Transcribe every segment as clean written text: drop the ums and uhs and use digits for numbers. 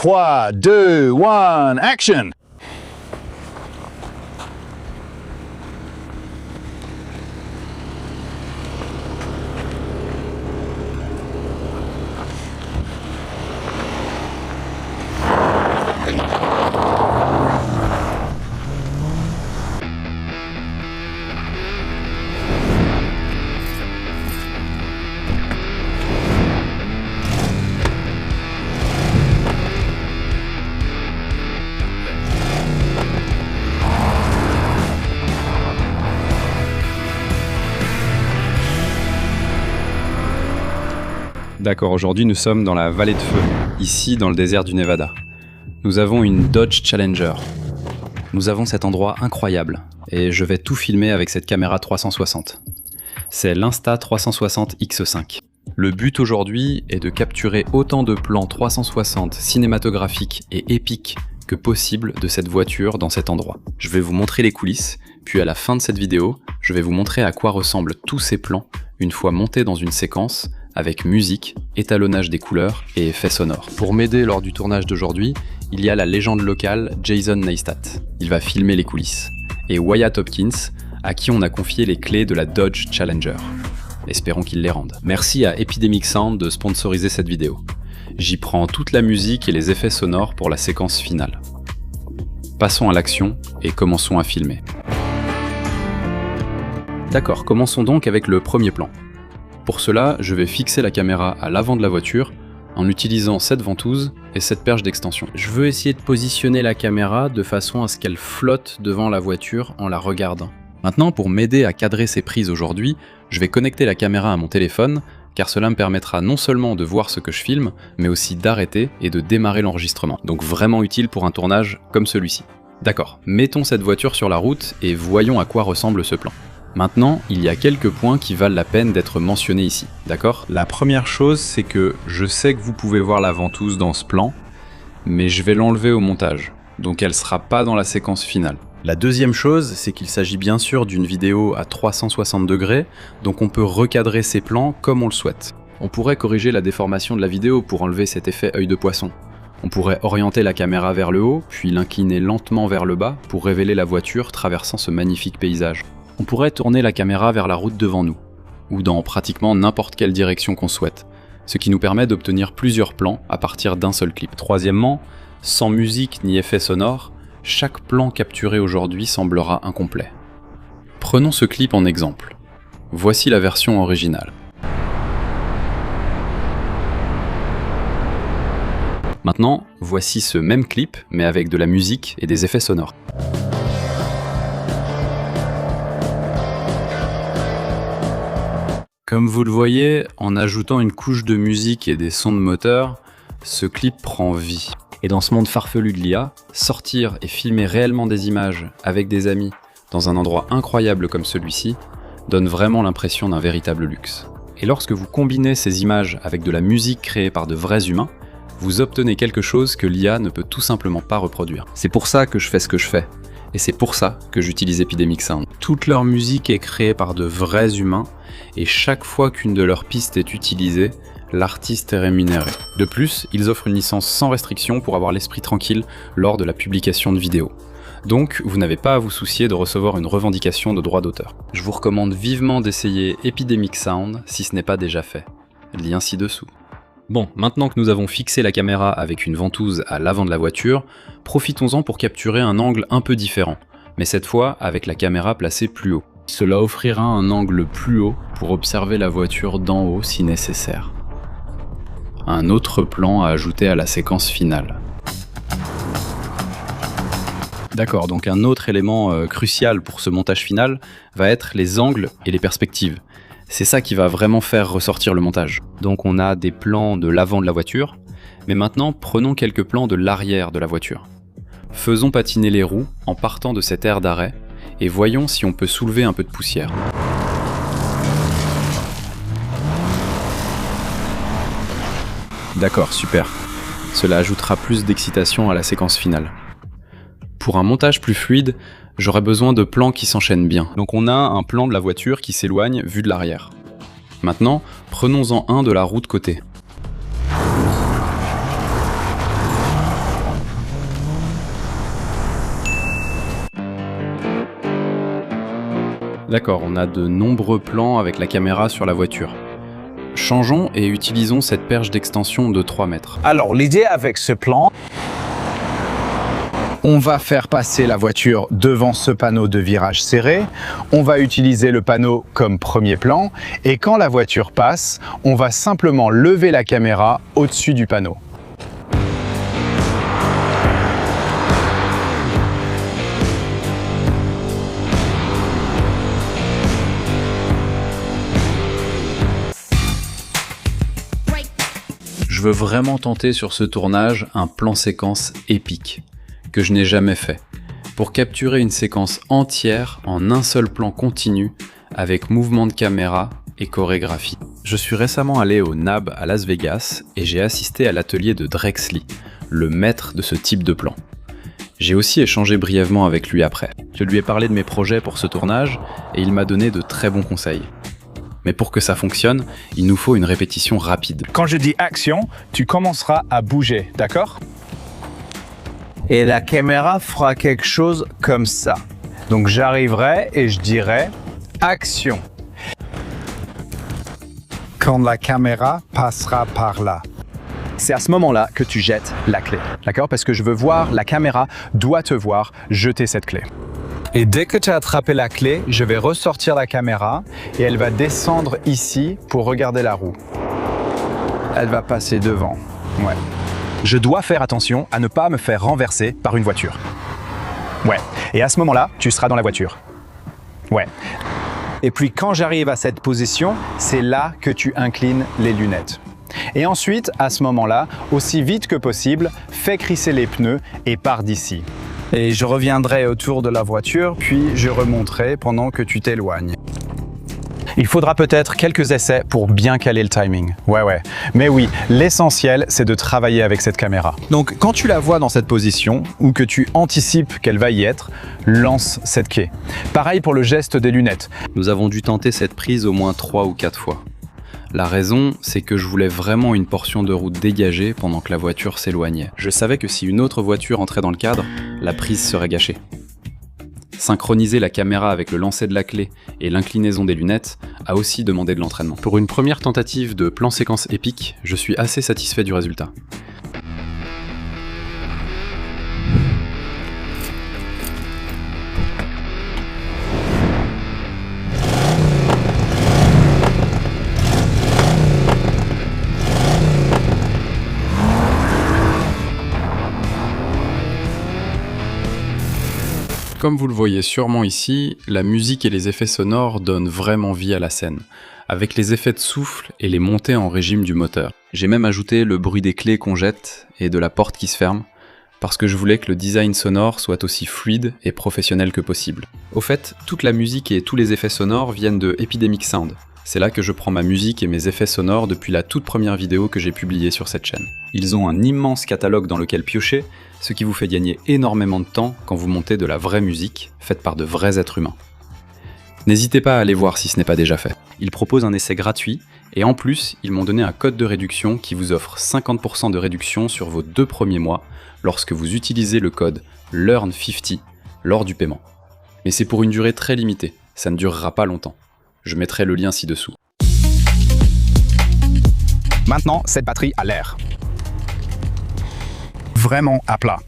3, 2, 1, action! D'accord, aujourd'hui nous sommes dans la vallée de feu, ici dans le désert du Nevada. Nous avons une Dodge Challenger. Nous avons cet endroit incroyable, et je vais tout filmer avec cette caméra 360. C'est l'Insta360X5. Le but aujourd'hui est de capturer autant de plans 360 cinématographiques et épiques que possible de cette voiture dans cet endroit. Je vais vous montrer les coulisses, puis à la fin de cette vidéo, je vais vous montrer à quoi ressemblent tous ces plans une fois montés dans une séquence avec musique, étalonnage des couleurs et effets sonores. Pour m'aider lors du tournage d'aujourd'hui, il y a la légende locale Jason Neistat. Il va filmer les coulisses. Et Wyatt Hopkins, à qui on a confié les clés de la Dodge Challenger. Espérons qu'il les rende. Merci à Epidemic Sound de sponsoriser cette vidéo. J'y prends toute la musique et les effets sonores pour la séquence finale. Passons à l'action et commençons à filmer. D'accord, commençons donc avec le premier plan. Pour cela, je vais fixer la caméra à l'avant de la voiture en utilisant cette ventouse et cette perche d'extension. Je veux essayer de positionner la caméra de façon à ce qu'elle flotte devant la voiture en la regardant. Maintenant, pour m'aider à cadrer ces prises aujourd'hui, je vais connecter la caméra à mon téléphone, car cela me permettra non seulement de voir ce que je filme, mais aussi d'arrêter et de démarrer l'enregistrement. Donc vraiment utile pour un tournage comme celui-ci. D'accord, mettons cette voiture sur la route et voyons à quoi ressemble ce plan. Maintenant, il y a quelques points qui valent la peine d'être mentionnés ici, d'accord ? La première chose, c'est que je sais que vous pouvez voir la ventouse dans ce plan, mais je vais l'enlever au montage, donc elle sera pas dans la séquence finale. La deuxième chose, c'est qu'il s'agit bien sûr d'une vidéo à 360 degrés, donc on peut recadrer ces plans comme on le souhaite. On pourrait corriger la déformation de la vidéo pour enlever cet effet œil de poisson. On pourrait orienter la caméra vers le haut, puis l'incliner lentement vers le bas pour révéler la voiture traversant ce magnifique paysage. On pourrait tourner la caméra vers la route devant nous, ou dans pratiquement n'importe quelle direction qu'on souhaite, ce qui nous permet d'obtenir plusieurs plans à partir d'un seul clip. Troisièmement, sans musique ni effet sonore, chaque plan capturé aujourd'hui semblera incomplet. Prenons ce clip en exemple. Voici la version originale. Maintenant, voici ce même clip, mais avec de la musique et des effets sonores. Comme vous le voyez, en ajoutant une couche de musique et des sons de moteur, ce clip prend vie. Et dans ce monde farfelu de l'IA, sortir et filmer réellement des images avec des amis dans un endroit incroyable comme celui-ci donne vraiment l'impression d'un véritable luxe. Et lorsque vous combinez ces images avec de la musique créée par de vrais humains, vous obtenez quelque chose que l'IA ne peut tout simplement pas reproduire. C'est pour ça que je fais ce que je fais. Et c'est pour ça que j'utilise Epidemic Sound. Toute leur musique est créée par de vrais humains, et chaque fois qu'une de leurs pistes est utilisée, l'artiste est rémunéré. De plus, ils offrent une licence sans restriction pour avoir l'esprit tranquille lors de la publication de vidéos. Donc, vous n'avez pas à vous soucier de recevoir une revendication de droit d'auteur. Je vous recommande vivement d'essayer Epidemic Sound si ce n'est pas déjà fait. Lien ci-dessous. Bon, maintenant que nous avons fixé la caméra avec une ventouse à l'avant de la voiture, profitons-en pour capturer un angle un peu différent, mais cette fois avec la caméra placée plus haut. Cela offrira un angle plus haut pour observer la voiture d'en haut si nécessaire. Un autre plan à ajouter à la séquence finale. D'accord, donc un autre élément crucial pour ce montage final va être les angles et les perspectives. C'est ça qui va vraiment faire ressortir le montage. Donc on a des plans de l'avant de la voiture, mais maintenant prenons quelques plans de l'arrière de la voiture. Faisons patiner les roues en partant de cette aire d'arrêt et voyons si on peut soulever un peu de poussière. D'accord, super. Cela ajoutera plus d'excitation à la séquence finale. Pour un montage plus fluide, j'aurais besoin de plans qui s'enchaînent bien. Donc on a un plan de la voiture qui s'éloigne vu de l'arrière. Maintenant, prenons-en un de la roue de côté. D'accord, on a de nombreux plans avec la caméra sur la voiture. Changeons et utilisons cette perche d'extension de 3 mètres. Alors, l'idée avec ce plan, on va faire passer la voiture devant ce panneau de virage serré. On va utiliser le panneau comme premier plan. Et quand la voiture passe, on va simplement lever la caméra au-dessus du panneau. Je veux vraiment tenter sur ce tournage un plan séquence épique, que je n'ai jamais fait, pour capturer une séquence entière en un seul plan continu, avec mouvement de caméra et chorégraphie. Je suis récemment allé au NAB à Las Vegas et j'ai assisté à l'atelier de Drexley, le maître de ce type de plan. J'ai aussi échangé brièvement avec lui après. Je lui ai parlé de mes projets pour ce tournage et il m'a donné de très bons conseils. Mais pour que ça fonctionne, il nous faut une répétition rapide. Quand je dis action, tu commenceras à bouger, d'accord? Et la caméra fera quelque chose comme ça. Donc j'arriverai et je dirai action. Quand la caméra passera par là. C'est à ce moment-là que tu jettes la clé, d'accord? Parce que je veux voir, la caméra doit te voir jeter cette clé. Et dès que tu as attrapé la clé, je vais ressortir la caméra et elle va descendre ici pour regarder la roue. Elle va passer devant. Ouais. Je dois faire attention à ne pas me faire renverser par une voiture. Ouais. Et à ce moment-là, tu seras dans la voiture. Ouais. Et puis quand j'arrive à cette position, c'est là que tu inclines les lunettes. Et ensuite, à ce moment-là, aussi vite que possible, fais crisser les pneus et pars d'ici. Et je reviendrai autour de la voiture, puis je remonterai pendant que tu t'éloignes. Il faudra peut-être quelques essais pour bien caler le timing. Ouais. Mais oui, l'essentiel, c'est de travailler avec cette caméra. Donc, quand tu la vois dans cette position, ou que tu anticipes qu'elle va y être, lance cette quai. Pareil pour le geste des lunettes. Nous avons dû tenter cette prise au moins 3 ou 4 fois. La raison, c'est que je voulais vraiment une portion de route dégagée pendant que la voiture s'éloignait. Je savais que si une autre voiture entrait dans le cadre, la prise serait gâchée. Synchroniser la caméra avec le lancer de la clé et l'inclinaison des lunettes a aussi demandé de l'entraînement. Pour une première tentative de plan séquence épique, je suis assez satisfait du résultat. Comme vous le voyez sûrement ici, la musique et les effets sonores donnent vraiment vie à la scène, avec les effets de souffle et les montées en régime du moteur. J'ai même ajouté le bruit des clés qu'on jette et de la porte qui se ferme, parce que je voulais que le design sonore soit aussi fluide et professionnel que possible. Au fait, toute la musique et tous les effets sonores viennent de Epidemic Sound. C'est là que je prends ma musique et mes effets sonores depuis la toute première vidéo que j'ai publiée sur cette chaîne. Ils ont un immense catalogue dans lequel piocher, ce qui vous fait gagner énormément de temps quand vous montez de la vraie musique, faite par de vrais êtres humains. N'hésitez pas à aller voir si ce n'est pas déjà fait. Ils proposent un essai gratuit, et en plus, ils m'ont donné un code de réduction qui vous offre 50% de réduction sur vos 2 premiers mois lorsque vous utilisez le code LEARN50 lors du paiement. Mais c'est pour une durée très limitée, ça ne durera pas longtemps. Je mettrai le lien ci-dessous. Maintenant, cette batterie a l'air vraiment à plat.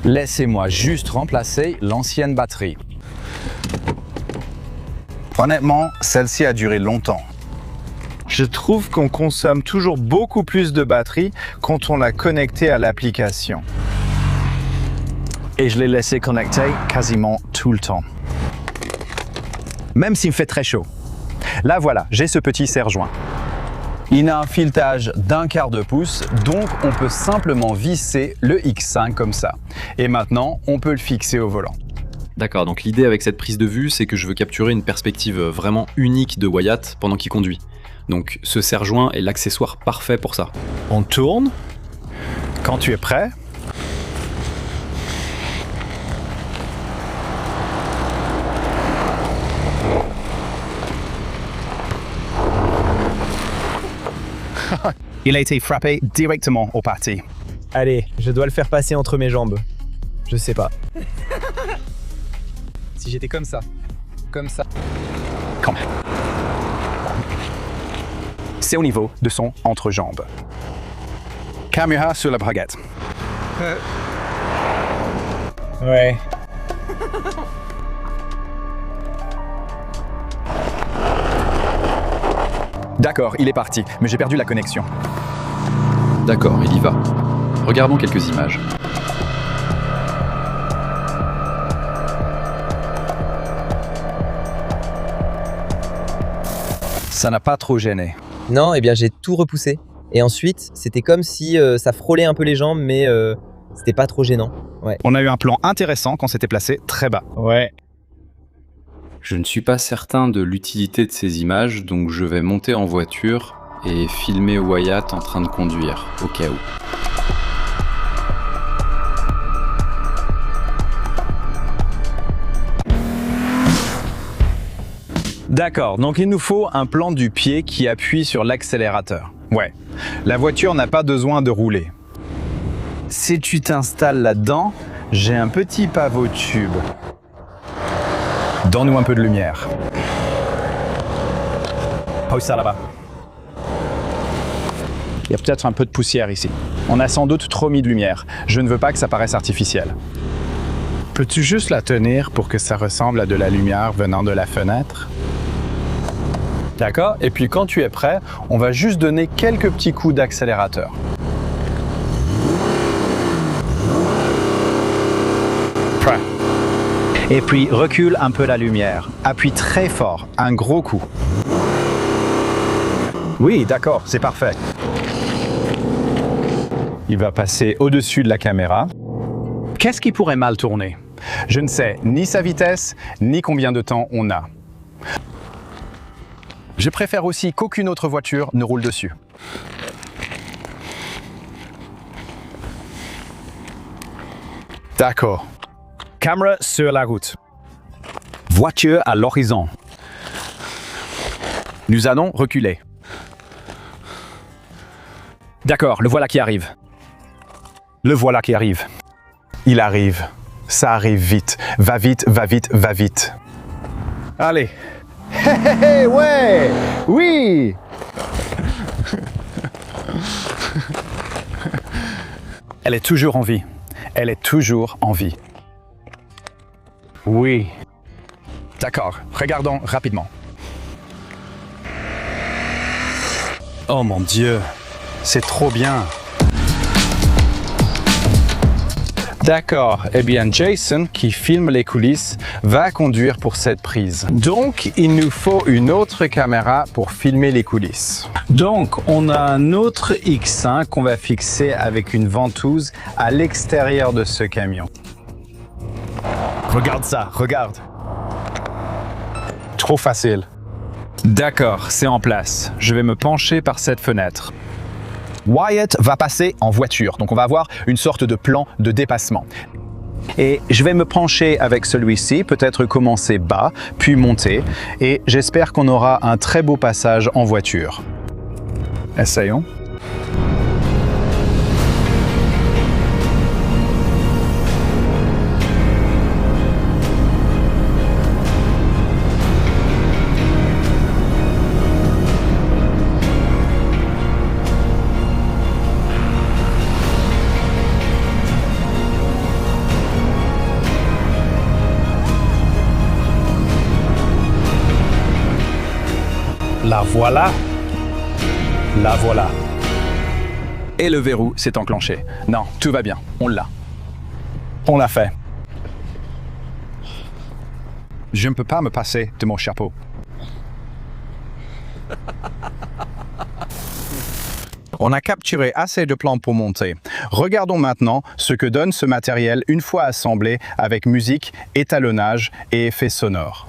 Laissez-moi juste remplacer l'ancienne batterie. Honnêtement, celle-ci a duré longtemps. Je trouve qu'on consomme toujours beaucoup plus de batterie quand on l'a connectée à l'application. Et je l'ai laissé connecter quasiment tout le temps. Même s'il me fait très chaud. Là voilà, j'ai ce petit serre-joint. Il a un filetage d'1/4 de pouce, donc on peut simplement visser le X5 comme ça. Et maintenant, on peut le fixer au volant. D'accord, donc l'idée avec cette prise de vue, c'est que je veux capturer une perspective vraiment unique de Wyatt pendant qu'il conduit. Donc ce serre-joint est l'accessoire parfait pour ça. On tourne. Quand tu es prêt. Il a été frappé directement au parti. Allez, je dois le faire passer entre mes jambes. Je sais pas. Si j'étais comme ça. comme ça. Quand même. C'est au niveau de son entrejambe. Caméra sur la braguette. Ouais. D'accord, il est parti, mais j'ai perdu la connexion. D'accord, il y va. Regardons quelques images. Ça n'a pas trop gêné. Non, eh bien j'ai tout repoussé. Et ensuite, c'était comme si ça frôlait un peu les jambes, mais c'était pas trop gênant. Ouais. On a eu un plan intéressant quand c'était placé très bas. Ouais. Je ne suis pas certain de l'utilité de ces images, donc je vais monter en voiture et filmer Wyatt en train de conduire, au cas où. D'accord, donc il nous faut un plan du pied qui appuie sur l'accélérateur. Ouais, la voiture n'a pas besoin de rouler. Si tu t'installes là-dedans, j'ai un petit pavot tube. Donne-nous un peu de lumière. Pose ça là-bas. Il y a peut-être un peu de poussière ici. On a sans doute trop mis de lumière. Je ne veux pas que ça paraisse artificiel. Peux-tu juste la tenir pour que ça ressemble à de la lumière venant de la fenêtre? D'accord? Et puis quand tu es prêt, on va juste donner quelques petits coups d'accélérateur. Prêt. Et puis recule un peu la lumière. Appuie très fort, un gros coup. Oui, d'accord, c'est parfait. Il va passer au-dessus de la caméra. Qu'est-ce qui pourrait mal tourner? Je ne sais ni sa vitesse, ni combien de temps on a. Je préfère aussi qu'aucune autre voiture ne roule dessus. D'accord. Caméra sur la route. Voiture à l'horizon. Nous allons reculer. D'accord, le voilà qui arrive. Le voilà qui arrive. Il arrive. Ça arrive vite. Va vite, va vite, va vite. Allez. Hé hé hé, ouais! Oui! Elle est toujours en vie. Elle est toujours en vie. Oui. D'accord, regardons rapidement. Oh mon Dieu, c'est trop bien. D'accord, eh bien Jason, qui filme les coulisses, va conduire pour cette prise. Donc, il nous faut une autre caméra pour filmer les coulisses. Donc, on a un autre X1 qu'on va fixer avec une ventouse à l'extérieur de ce camion. Regarde ça, regarde. Trop facile. D'accord, c'est en place. Je vais me pencher par cette fenêtre. Wyatt va passer en voiture, donc on va avoir une sorte de plan de dépassement. Et je vais me pencher avec celui-ci, peut-être commencer bas, puis monter, et j'espère qu'on aura un très beau passage en voiture. Essayons. La voilà. La voilà. Et le verrou s'est enclenché. Non, tout va bien. On l'a. On l'a fait. Je ne peux pas me passer de mon chapeau. On a capturé assez de plans pour monter. Regardons maintenant ce que donne ce matériel une fois assemblé avec musique, étalonnage et effets sonores.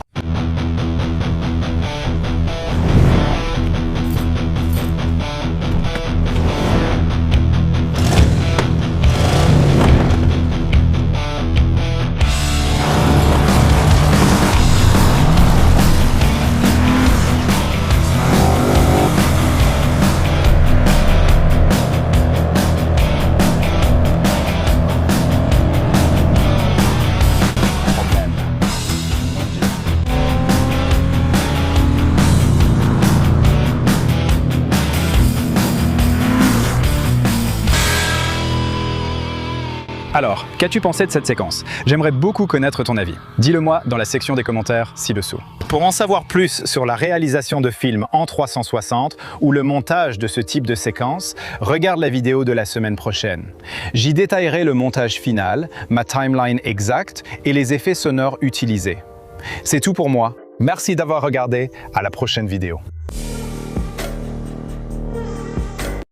Alors, qu'as-tu pensé de cette séquence? J'aimerais beaucoup connaître ton avis. Dis-le-moi dans la section des commentaires ci-dessous. Pour en savoir plus sur la réalisation de films en 360 ou le montage de ce type de séquence, regarde la vidéo de la semaine prochaine. J'y détaillerai le montage final, ma timeline exacte et les effets sonores utilisés. C'est tout pour moi. Merci d'avoir regardé. À la prochaine vidéo.